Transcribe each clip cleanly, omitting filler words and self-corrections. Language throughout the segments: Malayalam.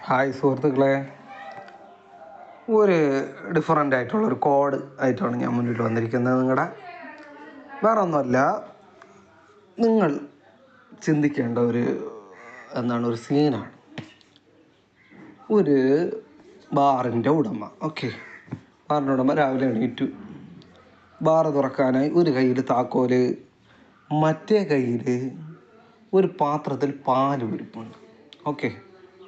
ഹായ് സുഹൃത്തുക്കളെ, ഒരു ഡിഫറൻ്റ് ആയിട്ടുള്ളൊരു കോഡ് ആയിട്ടാണ് ഞാൻ മുന്നിൽ വന്നിരിക്കുന്നത്. വേറെ ഒന്നുമല്ല, നിങ്ങൾ ചിന്തിക്കേണ്ട ഒരു സീനാണ്. ഒരു ബാറിൻ്റെ ഉടമ ബാറിൻ്റെ ഉടമ രാവിലെ എണീറ്റു. ബാറ് തുറക്കാനായി ഒരു കയ്യിൽ താക്കോല്, മറ്റേ കയ്യിൽ ഒരു പാത്രത്തിൽ പാൽ ഇരിപ്പുണ്ട്.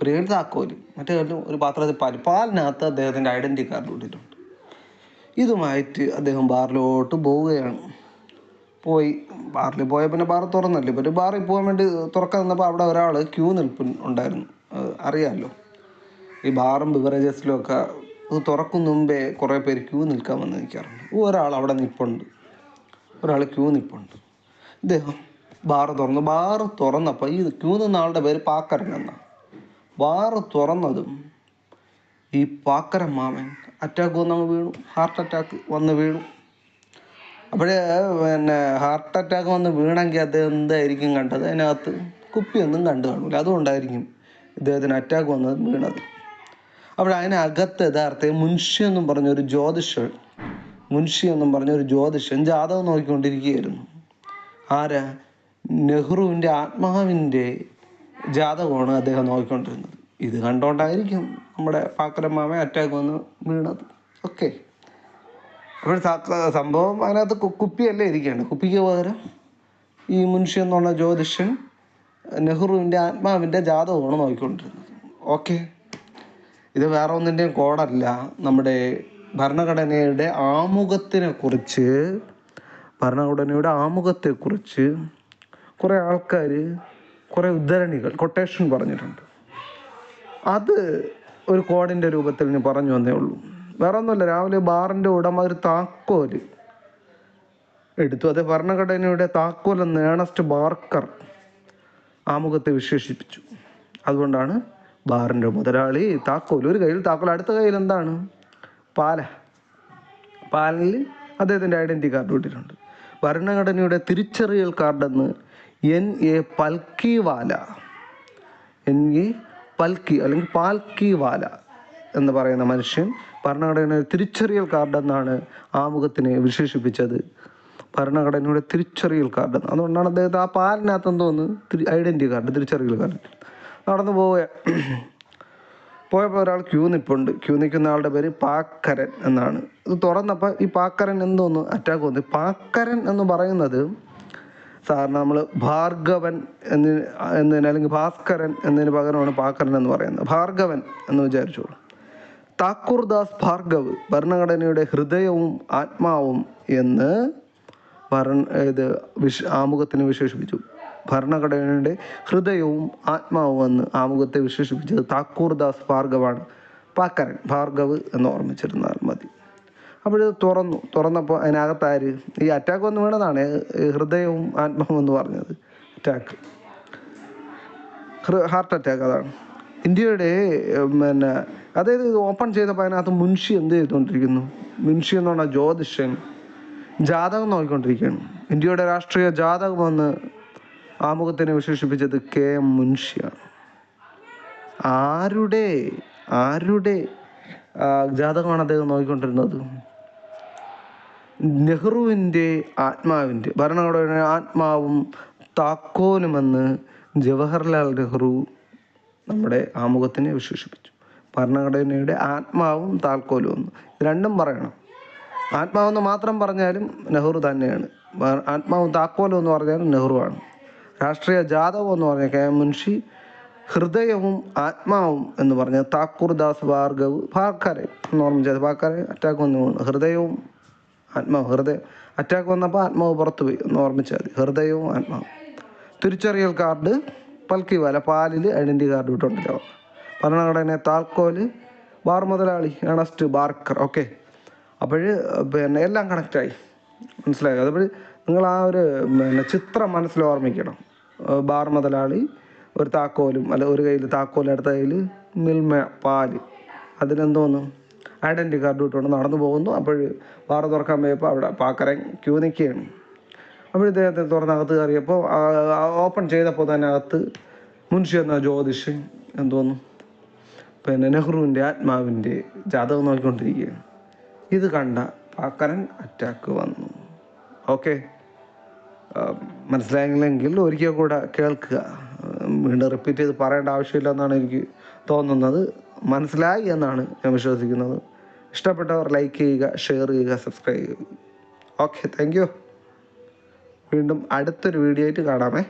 ഒരു കയ്യിൽ താക്കോല്, മറ്റേ കയ്യിൽ ഒരു പാത്രത്തിൽ പാലിനകത്ത് അദ്ദേഹത്തിൻ്റെ ഐഡൻറ്റി കാർഡ് ഇട്ടിട്ടുണ്ട്. ഇതുമായിട്ട് അദ്ദേഹം ബാറിലോട്ട് പോവുകയാണ്. ബാറിൽ പോയ പിന്നെ ബാർ തുറന്നല്ലേ. പിന്നെ ബാറിൽ പോകാൻ വേണ്ടി തുറക്കാൻ നിന്നപ്പോൾ അവിടെ ഒരാൾ ക്യൂ ഉണ്ടായിരുന്നു. അറിയാമല്ലോ, ഈ ബാറും ബിവറേജസിലും ഒക്കെ തുറക്കും മുമ്പേ കുറേ പേര് ക്യൂ നിൽക്കാൻ വന്ന് നിൽക്കാറുണ്ട്. ഒരാൾ അവിടെ നിൽപ്പുണ്ട്, ഒരാൾ ക്യൂ നിൽപ്പുണ്ട്. ഇദ്ദേഹം ബാറ് തുറന്നപ്പോൾ ഈ ക്യൂ നിന്ന ആളുടെ പേര് പാക്കരൻ എന്നാണ്. ബാറ് തുറന്നതും ഈ പാക്കരൻ മാമൻ ഹാർട്ട് അറ്റാക്ക് വന്ന് വീണു. ഹാർട്ട് അറ്റാക്ക് വന്ന് വീണെങ്കിൽ അദ്ദേഹം എന്തായിരിക്കും കണ്ടത്? അതിനകത്ത് കുപ്പിയൊന്നും കണ്ടു കാണില്ല. അതുകൊണ്ടായിരിക്കും ഇദ്ദേഹത്തിന് അറ്റാക്ക് വന്നത്, വീണത്. അതിനകത്ത് യഥാർത്ഥ മുൻഷി എന്നും പറഞ്ഞൊരു ജ്യോതിഷൻ ജാതകം നോക്കിക്കൊണ്ടിരിക്കുകയായിരുന്നു. നെഹ്റുവിൻ്റെ ആത്മാവിൻ്റെ ജാതകമാണ് അദ്ദേഹം നോക്കിക്കൊണ്ടിരുന്നത്. ഇത് കണ്ടുകൊണ്ടായിരിക്കും നമ്മുടെ പാക്കരൻ മാമൻ അറ്റാക്ക് വന്ന് വീണത്. സംഭവം അതിനകത്ത് കുപ്പിയല്ലേ ഇരിക്കുകയാണ്. കുപ്പിക്ക് പകരം ഈ മുൻഷി എന്നുള്ള ജ്യോതിഷൻ നെഹ്റുവിൻ്റെ ആത്മാവിൻ്റെ ജാതകമാണ് നോക്കിക്കൊണ്ടിരുന്നത്. ഇത് വേറെ ഒന്നിൻ്റെയും കോഡല്ല. നമ്മുടെ ഭരണഘടനയുടെ ആമുഖത്തെക്കുറിച്ച് കുറേ ആൾക്കാർ കുറേ ഉദ്ധരണികൾ, കൊട്ടേഷൻ പറഞ്ഞിട്ടുണ്ട്. അത് ഒരു കോഡിൻ്റെ രൂപത്തിൽ ഞാൻ പറഞ്ഞു വന്നേ ഉള്ളൂ. വേറെ ഒന്നുമില്ല. രാവിലെ ബാറിൻ്റെ ഉടമ ഒരു താക്കോല് എടുത്തു. അത് ഭരണഘടനയുടെ താക്കോൽ എന്ന് ഏണസ്റ്റ് ബാർക്കർ ആമുഖത്തെ വിശേഷിപ്പിച്ചു. അതുകൊണ്ടാണ് ബാറിൻ്റെ മുതലാളി താക്കോൽ, ഒരു കയ്യിൽ താക്കോൽ, അടുത്ത കയ്യിൽ എന്താണ്? പാലിൽ അദ്ദേഹത്തിൻ്റെ ഐഡൻറ്റി കാർഡ് ഇട്ടിട്ടുണ്ട്. ഭരണഘടനയുടെ തിരിച്ചറിയൽ കാർഡെന്ന് N.A. പൽക്കിവാല അല്ലെങ്കിൽ പാൽക്കിവാല എന്ന് പറയുന്ന മനുഷ്യൻ ഭരണഘടനയുടെ തിരിച്ചറിയൽ കാർഡെന്നാണ് ആമുഖത്തിനെ വിശേഷിപ്പിച്ചത്. ഭരണഘടനയുടെ തിരിച്ചറിയൽ കാർഡ്. അതുകൊണ്ടാണ് അദ്ദേഹത്തെ ആ പാലിനകത്ത് എന്തോന്ന് ഐഡൻറ്റി കാർഡ്, തിരിച്ചറിയൽ കാർഡ് നടന്നു പോയപ്പോൾ ഒരാൾ ക്യൂ നിൽക്കുന്ന ആളുടെ പേര് പാക്കരൻ എന്നാണ്. ഇത് തുറന്നപ്പോൾ ഈ പാക്കരൻ എന്തോന്ന് അറ്റാക്ക് വന്നു. പാക്കരൻ എന്ന് പറയുന്നത് സാറിന് നമ്മൾ ഭാർഗവൻ എന്നതിന് അല്ലെങ്കിൽ ഭാസ്കരൻ എന്നതിന് പകരമാണ് പാക്കരൻ എന്ന് പറയുന്നത്. ഭാർഗവൻ എന്ന് വിചാരിച്ചോളൂ. താക്കൂർദാസ് ഭാർഗവ് ഭരണഘടനയുടെ ഹൃദയവും ആത്മാവും എന്ന് ആമുഖത്തിന് വിശേഷിപ്പിച്ചു. ഭരണഘടനയുടെ ഹൃദയവും ആത്മാവും എന്ന് ആമുഖത്തെ വിശേഷിപ്പിച്ചത് താക്കൂർദാസ് ഭാർഗവാണ്. പാക്കരൻ ഭാർഗവ് എന്ന് ഓർമ്മിച്ചിരുന്നാൽ മതി. അപ്പോൾ ഇത് തുറന്നപ്പോൾ അതിനകത്താര് ഈ അറ്റാക്ക് വന്ന് വീണതാണ്. ഹൃദയവും ആത്മാവും എന്ന് പറഞ്ഞത് ഹാർട്ട് അറ്റാക്ക്. അതാണ് ഇന്ത്യയുടെ അതായത് ഇത് ഓപ്പൺ ചെയ്തപ്പോൾ അതിനകത്ത് മുൻഷി എന്ത് ചെയ്തുകൊണ്ടിരിക്കുന്നു? മുൻഷി എന്ന് പറഞ്ഞാൽ ജ്യോതിഷൻ ജാതകം നോക്കിക്കൊണ്ടിരിക്കുകയാണ്. ഇന്ത്യയുടെ രാഷ്ട്രീയ ജാതകമെന്ന് ആമുഖത്തിനെ വിശേഷിപ്പിച്ചത് K.M. മുൻഷിയാണ്. ആരുടെ ജാതകമാണ് അദ്ദേഹം നോക്കിക്കൊണ്ടിരുന്നത്? നെഹ്റുവിൻ്റെ ആത്മാവിൻ്റെ, ഭരണഘടനയുടെ ആത്മാവും താക്കോലുമെന്ന് ജവഹർലാൽ നെഹ്റു നമ്മുടെ ആമുഖത്തിനെ വിശേഷിപ്പിച്ചു. ഭരണഘടനയുടെ ആത്മാവും താക്കോലും എന്ന് രണ്ടും പറയണം. ആത്മാവെന്ന് മാത്രം പറഞ്ഞാലും നെഹ്റു തന്നെയാണ്. ആത്മാവും താക്കോലും എന്ന് പറഞ്ഞാലും നെഹ്റുവാണ്. രാഷ്ട്രീയ ജാതകം എന്ന് പറഞ്ഞാൽ K.M. മുൻഷി, ഹൃദയവും ആത്മാവും എന്ന് പറഞ്ഞാൽ താക്കൂർദാസ് ഭാർഗവ്. പാക്കരൻ എന്ന് ഓർമ്മിച്ചത്. പാക്കരൻ അറ്റാക്ക് വന്നു വീണു. ഹൃദയവും ആത്മാവും, അറ്റാക്ക് വന്നപ്പോൾ ആത്മാവ് പുറത്തു പോയി എന്ന് ഓർമ്മിച്ചാൽ മതി. ഹൃദയവും ആത്മാവും. തിരിച്ചറിയൽ കാർഡ് പൽക്കിവാല, പാലിൽ ഐഡൻറ്റി കാർഡ് ഇട്ടുണ്ടല്ലോ. ഭരണഘടന താക്കോല് ബാർ മുതലാളി ഏണസ്റ്റ് ബാർക്കർ. അപ്പോൾ എല്ലാം കണക്റ്റായി, മനസ്സിലായി. അതുപോലെ നിങ്ങൾ ആ ഒരു ചിത്രം മനസ്സിൽ ഓർമ്മിക്കണം. ബാർ മുതലാളി ഒരു താക്കോലും, ഒരു കയ്യിൽ താക്കോലും അടുത്ത കയ്യിൽ മിൽമ പാല്, അതിനെന്തോന്നു ഐഡൻറ്റി കാർഡ് ഇട്ടുകൊണ്ട് നടന്നു പോകുന്നു. അപ്പോൾ ബാർ തുറക്കാൻ പോയപ്പോൾ അവിടെ പാക്കരൻ ക്യൂ നിൽക്കുകയാണ്. അപ്പോൾ ഇദ്ദേഹത്തെ തുറന്നകത്ത് കയറിയപ്പോൾ ഓപ്പൺ ചെയ്തപ്പോൾ തന്നെ അകത്ത് മുൻഷി എന്ന ജ്യോതിഷൻ എന്തോന്നു പിന്നെ നെഹ്റുവിൻ്റെ ആത്മാവിൻ്റെ ജാതകം നോക്കിക്കൊണ്ടിരിക്കുകയാണ്. ഇത് കണ്ട പാക്കരൻ അറ്റാക്ക് വന്നു. ഓക്കെ, മനസ്സിലായെങ്കിൽ ഒരിക്കൽ കൂടെ കേൾക്കുക. വീണ്ടും റിപ്പീറ്റ് ചെയ്ത് പറയേണ്ട ആവശ്യമില്ല എന്നാണ് എനിക്ക് തോന്നുന്നത്. മനസ്സിലായി എന്നാണ് ഞാൻ വിശ്വസിക്കുന്നത്. ഇഷ്ടപ്പെട്ടവർ ലൈക്ക് ചെയ്യുക, ഷെയർ ചെയ്യുക, സബ്സ്ക്രൈബ് ചെയ്യുക. Okay, thank you. വീണ്ടും അടുത്തൊരു വീഡിയോ ആയിട്ട് കാണാമേ.